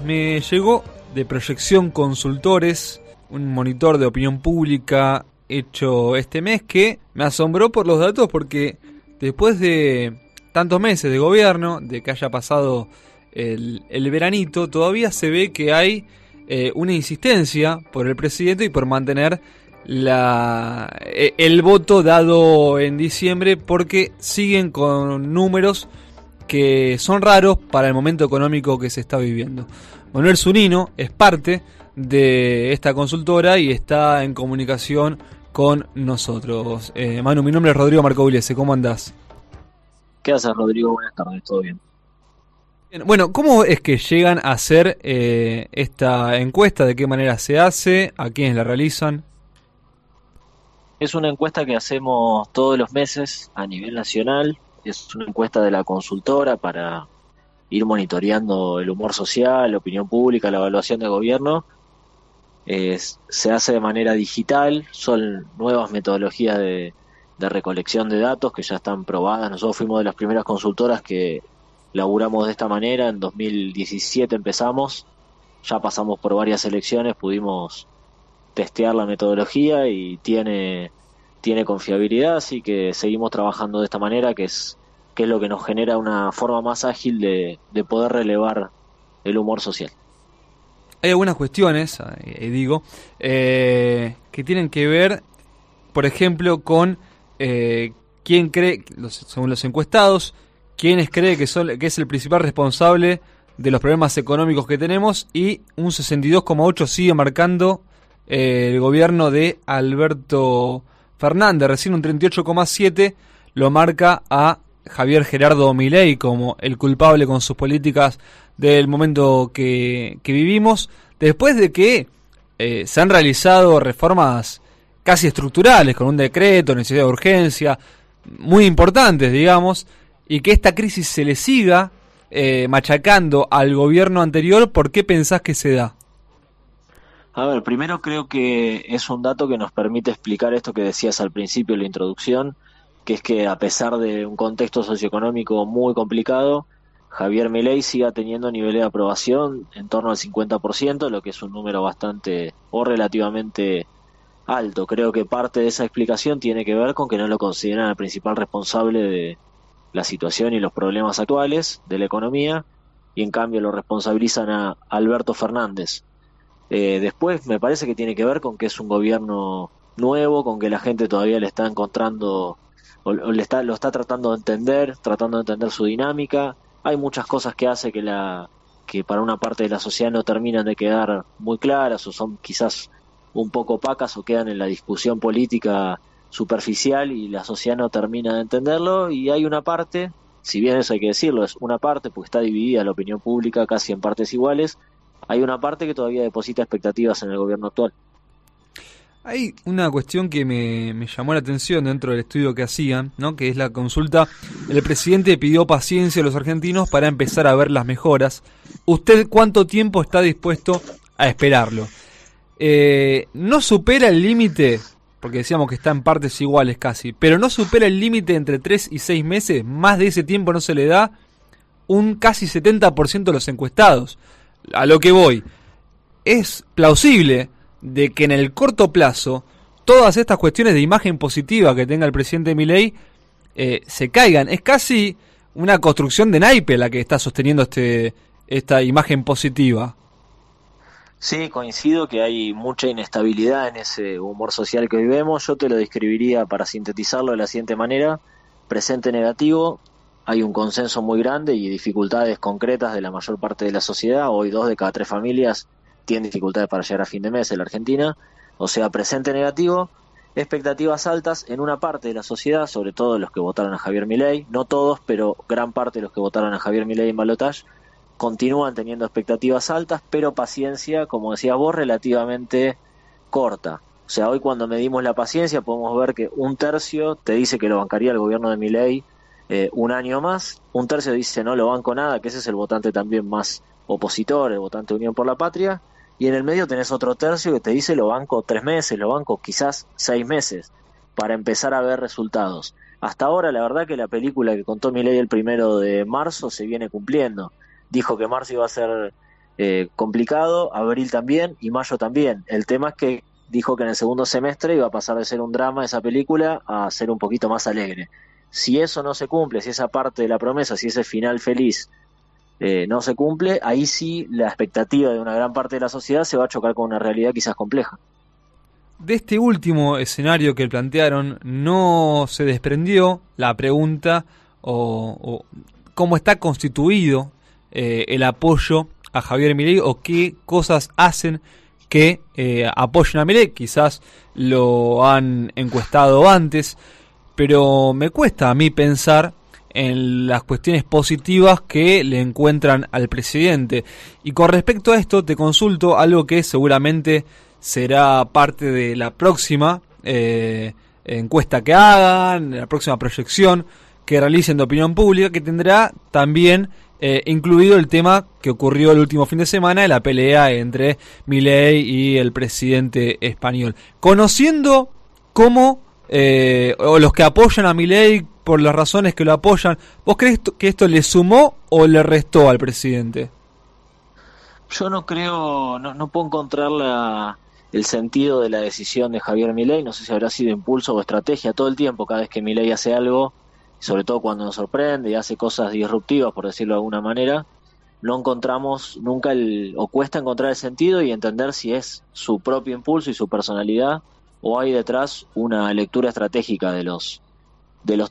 Me llegó de Proyección Consultores un monitor de opinión pública hecho este mes que me asombró por los datos, porque después de tantos meses de gobierno, de que haya pasado el veranito, todavía se ve que hay una insistencia por el presidente y por mantener el voto dado en diciembre, porque siguen con números que son raros para el momento económico que se está viviendo. Manuel Zunino es parte de esta consultora y está en comunicación con nosotros. Manu, mi nombre es Rodrigo Marcogliese, ¿cómo andás? ¿Qué haces, Rodrigo? Buenas tardes, ¿todo bien? Bien, bueno, ¿cómo es que llegan a hacer esta encuesta? ¿De qué manera se hace? ¿A quiénes la realizan? Es una encuesta que hacemos todos los meses a nivel nacional. Es una encuesta de la consultora para ir monitoreando el humor social, la opinión pública, la evaluación de gobierno. Se hace de manera digital, son nuevas metodologías de recolección de datos que ya están probadas. Nosotros fuimos de las primeras consultoras que laburamos de esta manera. En 2017 empezamos, ya pasamos por varias elecciones, pudimos testear la metodología y tiene confiabilidad, así que seguimos trabajando de esta manera, que es lo que nos genera una forma más ágil de poder relevar el humor social. Hay algunas cuestiones, que tienen que ver, por ejemplo, con quién cree, según los encuestados, quiénes cree que es el principal responsable de los problemas económicos que tenemos, y un 62,8 sigue marcando el gobierno de Alberto Fernández. Recién un 38,7 lo marca a Javier Gerardo Milei como el culpable con sus políticas del momento que vivimos, después de que se han realizado reformas casi estructurales, con un decreto, necesidad de urgencia, muy importantes, digamos, y que esta crisis se le siga machacando al gobierno anterior. ¿Por qué pensás que se da? A ver, primero creo que es un dato que nos permite explicar esto que decías al principio en la introducción, que es que a pesar de un contexto socioeconómico muy complicado, Javier Milei siga teniendo niveles de aprobación en torno al 50%, lo que es un número bastante o relativamente alto. Creo que parte de esa explicación tiene que ver con que no lo consideran el principal responsable de la situación y los problemas actuales de la economía, y en cambio lo responsabilizan a Alberto Fernández. Después me parece que tiene que ver con que es un gobierno nuevo, con que la gente todavía le está encontrando o lo está tratando de entender su dinámica. Hay muchas cosas que hace que para una parte de la sociedad no terminan de quedar muy claras, o son quizás un poco opacas, o quedan en la discusión política superficial y la sociedad no termina de entenderlo. Y hay una parte, si bien eso hay que decirlo, es una parte porque está dividida la opinión pública casi en partes iguales, hay una parte que todavía deposita expectativas en el gobierno actual. Hay una cuestión que me llamó la atención dentro del estudio que hacían, ¿no? Que es la consulta. El presidente pidió paciencia a los argentinos para empezar a ver las mejoras. ¿Usted cuánto tiempo está dispuesto a esperarlo? No supera el límite, porque decíamos que está en partes iguales casi, pero no supera el límite entre 3 y 6 meses. Más de ese tiempo no se le da un casi 70% de los encuestados. A lo que voy, es plausible de que en el corto plazo todas estas cuestiones de imagen positiva que tenga el presidente Milei se caigan. Es casi una construcción de naipe la que está sosteniendo esta imagen positiva. Sí, coincido que hay mucha inestabilidad en ese humor social que vivimos. Yo te lo describiría, para sintetizarlo, de la siguiente manera: presente negativo, hay un consenso muy grande y dificultades concretas de la mayor parte de la sociedad. Hoy 2 de cada 3 familias tienen dificultades para llegar a fin de mes en la Argentina. O sea, presente negativo, expectativas altas en una parte de la sociedad, sobre todo los que votaron a Javier Milei. No todos, pero gran parte de los que votaron a Javier Milei en balotaje continúan teniendo expectativas altas, pero paciencia, como decías vos, relativamente corta. O sea, hoy cuando medimos la paciencia podemos ver que un tercio te dice que lo bancaría el gobierno de Milei un año más, un tercio dice no lo banco nada, que ese es el votante también más opositor, el votante de Unión por la Patria, y en el medio tenés otro tercio que te dice lo banco 3 meses, lo banco quizás 6 meses, para empezar a ver resultados. Hasta ahora la verdad que la película que contó Milei el 1 de marzo se viene cumpliendo. Dijo que marzo iba a ser complicado, abril también y mayo también. El tema es que dijo que en el segundo semestre iba a pasar de ser un drama esa película a ser un poquito más alegre. Si eso no se cumple, si esa parte de la promesa, si ese final feliz no se cumple, ahí sí la expectativa de una gran parte de la sociedad se va a chocar con una realidad quizás compleja. De este último escenario que plantearon, no se desprendió la pregunta o cómo está constituido el apoyo a Javier Milei o qué cosas hacen que apoyen a Milei. Quizás lo han encuestado antes, pero me cuesta a mí pensar en las cuestiones positivas que le encuentran al presidente. Y con respecto a esto te consulto algo que seguramente será parte de la próxima encuesta que hagan, la próxima proyección que realicen de opinión pública, que tendrá también incluido el tema que ocurrió el último fin de semana de la pelea entre Milei y el presidente español. Conociendo cómo o los que apoyan a Milei por las razones que lo apoyan, ¿vos crees que esto le sumó o le restó al presidente? Yo no creo, no puedo encontrar el sentido de la decisión de Javier Milei. No sé si habrá sido impulso o estrategia todo el tiempo, cada vez que Milei hace algo, sobre todo cuando nos sorprende y hace cosas disruptivas, por decirlo de alguna manera, no encontramos nunca o cuesta encontrar el sentido y entender si es su propio impulso y su personalidad o hay detrás una lectura estratégica de los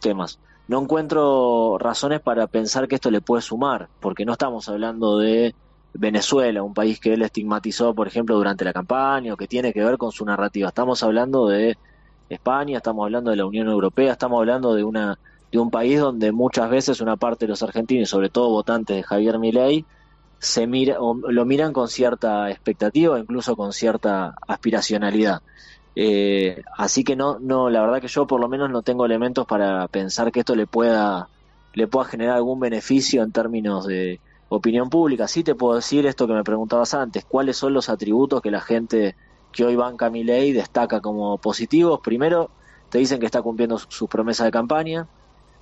temas. No encuentro razones para pensar que esto le puede sumar, porque no estamos hablando de Venezuela, un país que él estigmatizó, por ejemplo, durante la campaña, o que tiene que ver con su narrativa. Estamos hablando de España, estamos hablando de la Unión Europea, estamos hablando de un país donde muchas veces una parte de los argentinos, sobre todo votantes de Javier Milei, o lo miran con cierta expectativa, incluso con cierta aspiracionalidad. Así que la verdad que yo por lo menos no tengo elementos para pensar que esto le pueda generar algún beneficio en términos de opinión pública. Sí te puedo decir esto que me preguntabas antes, ¿cuáles son los atributos que la gente que hoy banca a Milei destaca como positivos? Primero, te dicen que está cumpliendo sus promesas de campaña,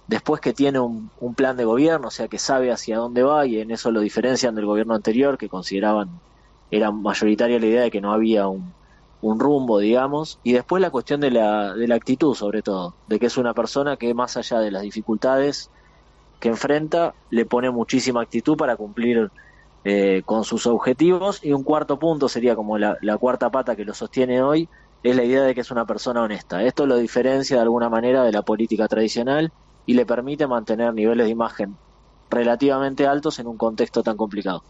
después que tiene un plan de gobierno, o sea que sabe hacia dónde va, y en eso lo diferencian del gobierno anterior, que consideraban, era mayoritaria la idea de que no había un rumbo, digamos, y después la cuestión de la actitud, sobre todo, de que es una persona que más allá de las dificultades que enfrenta, le pone muchísima actitud para cumplir con sus objetivos. Y un cuarto punto sería como la cuarta pata que lo sostiene hoy, es la idea de que es una persona honesta. Esto lo diferencia de alguna manera de la política tradicional y le permite mantener niveles de imagen relativamente altos en un contexto tan complicado.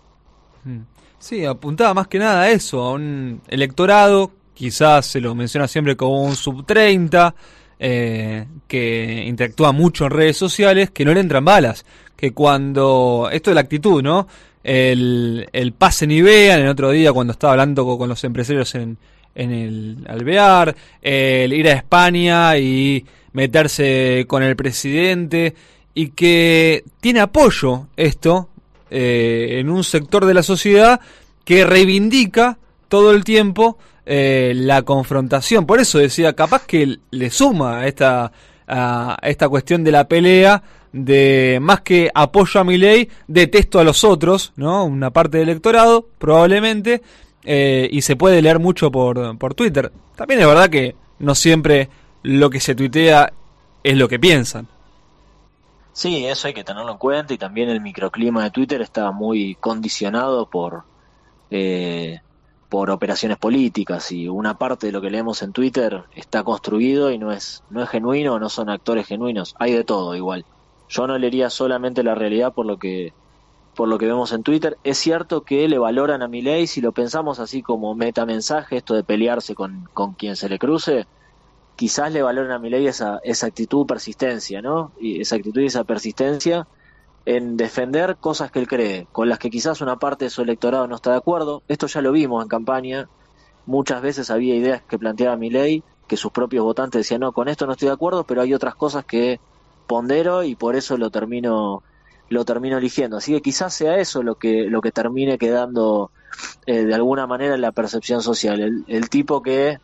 Sí, apuntaba más que nada a eso, a un electorado, quizás se lo menciona siempre como un sub-30, que interactúa mucho en redes sociales, que no le entran balas, que cuando, esto es la actitud, ¿no? El pasen y vean, el otro día cuando estaba hablando con los empresarios en el Alvear, el ir a España y meterse con el presidente, y que tiene apoyo esto en un sector de la sociedad que reivindica todo el tiempo la confrontación. Por eso decía, capaz que le suma a esta cuestión de la pelea, de más que apoyo a Milei, detesto a los otros, ¿no? Una parte del electorado, probablemente, y se puede leer mucho por Twitter. También es verdad que no siempre lo que se tuitea es lo que piensan. Sí, eso hay que tenerlo en cuenta, y también el microclima de Twitter está muy condicionado eh, por operaciones políticas, y una parte de lo que leemos en Twitter está construido y no es genuino, no son actores genuinos, hay de todo igual. Yo no leería solamente la realidad por lo que vemos en Twitter. Es cierto que le valoran a Milei, si lo pensamos así como metamensaje, esto de pelearse con quien se le cruce, quizás le valoran a Milei esa actitud, persistencia, ¿no? Y esa actitud y esa persistencia en defender cosas que él cree, con las que quizás una parte de su electorado no está de acuerdo. Esto ya lo vimos en campaña. Muchas veces había ideas que planteaba Milei que sus propios votantes decían, no, con esto no estoy de acuerdo, pero hay otras cosas que pondero y por eso lo termino eligiendo. Así que quizás sea eso lo que termine quedando de alguna manera en la percepción social. El tipo que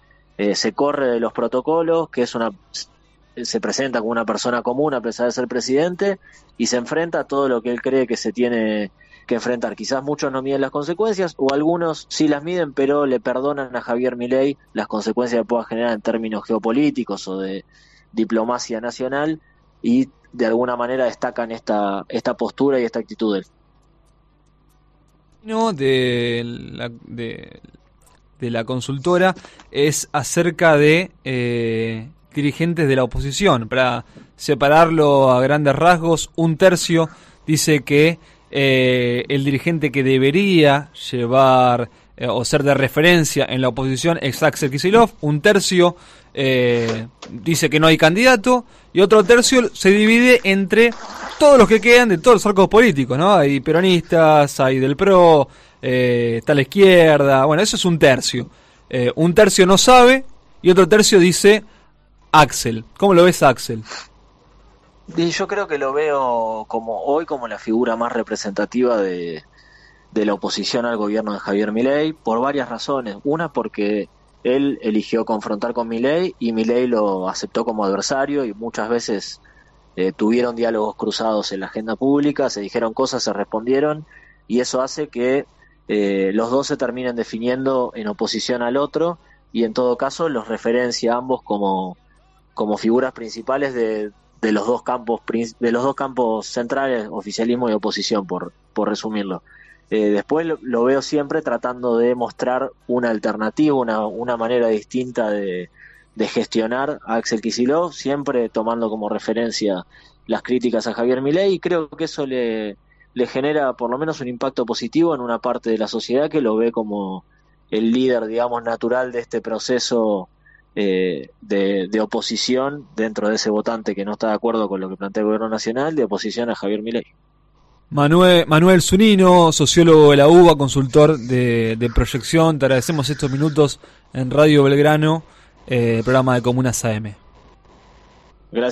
se corre de los protocolos, que se presenta como una persona común a pesar de ser presidente, y se enfrenta a todo lo que él cree que se tiene enfrentar. Quizás muchos no miden las consecuencias, o algunos sí las miden, pero le perdonan a Javier Milei las consecuencias que pueda generar en términos geopolíticos o de diplomacia nacional, y de alguna manera destacan esta postura y esta actitud de él. No, de la consultora es acerca de dirigentes de la oposición. Para separarlo a grandes rasgos, un tercio dice que el dirigente que debería llevar o ser de referencia en la oposición es Axel Kicillof. Un tercio dice que no hay candidato, y otro tercio se divide entre todos los que quedan de todos los arcos políticos, ¿no? Hay peronistas, hay del PRO, está la izquierda. Bueno, eso es un tercio. Un tercio no sabe y otro tercio dice Axel. ¿Cómo lo ves, Axel? Y yo creo que lo veo como la figura más representativa de la oposición al gobierno de Javier Milei, por varias razones. Una, porque él eligió confrontar con Milei y Milei lo aceptó como adversario, y muchas veces tuvieron diálogos cruzados en la agenda pública, se dijeron cosas, se respondieron, y eso hace que los dos se terminen definiendo en oposición al otro, y en todo caso los referencia a ambos como figuras principales de los dos campos centrales, oficialismo y oposición, por resumirlo. Después lo veo siempre tratando de mostrar una alternativa, una manera distinta de gestionar a Axel Kicillof, siempre tomando como referencia las críticas a Javier Milei, y creo que eso le genera por lo menos un impacto positivo en una parte de la sociedad que lo ve como el líder, digamos, natural de este proceso de oposición dentro de ese votante que no está de acuerdo con lo que plantea el gobierno nacional, de oposición a Javier Milei. Manuel Zunino, sociólogo de la UBA, consultor de proyección, te agradecemos estos minutos en Radio Belgrano, programa de Comunas AM.